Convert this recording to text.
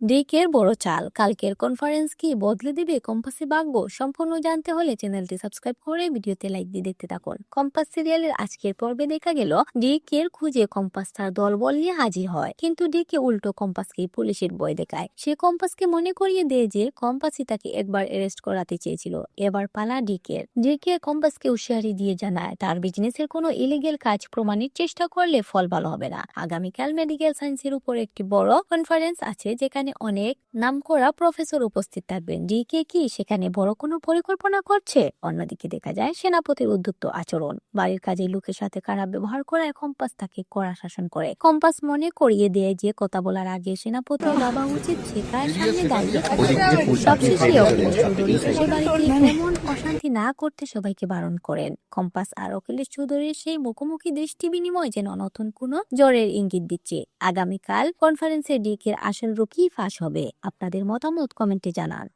ডিকের বড় চাল, কালকের কনফারেন্স কি বদলে দিবে কম্পাসের ভাগ্য? সম্পূর্ণ জানতে হলে চ্যানেলটি সাবস্ক্রাইব করে ভিডিওতে লাইক দিয়ে দেখতে থাকুন। কম্পাস সিরিয়ালের আজকের পর্বে দেখা গেল ডিকের খুঁজে কম্পাস তার দলবল নিয়ে হাজির হয়, কিন্তু ডিকে উল্টো কম্পাসকে পুলিশের ভয় দেখায়। সে কম্পাসকে মনে করিয়ে দেয় যে কম্পাসই তাকে একবার অ্যারেস্ট করাতে চেয়েছিল। এবার পালা ডিকে কম্পাসকে হুঁশিয়ারি দিয়ে জানায় তার বিজনেসের কোনো ইলিগেল কাজ প্রমাণের চেষ্টা করলে ফল ভালো হবে না। আগামীকাল মেডিকেল সায়েন্সের উপর একটি বড় কনফারেন্স আছে, যেখানে অনেক নামকরা প্রফেসর উপস্থিত থাকবেন। ডিকে কি সেখানে বড় কোনো পরিকল্পনা করছে? অন্যদিকে দেখা যায় সেনাপতির উদ্যুক্ত আচরণ, বাড়ির কাজে লোকের সাথে খারাপ ব্যবহার করায় কম্পাস তাকে কড়া শাসন করে। কম্পাস মনে করিয়ে দেয় যে কথা বলার আগে সেনাপতি ভাবা উচিত সে কার সামনে দাঁড়িয়ে আছে। সবশেষে অখিলেশ চৌধুরী শেষের বাড়িতে এমন অশান্তি না করতে সবাইকে বারণ করেন। কম্পাস আর অখিলেশ চৌধুরীর সেই মুখোমুখি দৃষ্টি বিনিময় যেন নতুন কোনো জ্বরের ইঙ্গিত দিচ্ছে। আগামীকাল কনফারেন্সে ডিকের আসল রূপ কি ফাঁস হবে? আপনাদের মতামত কমেন্টে জানান।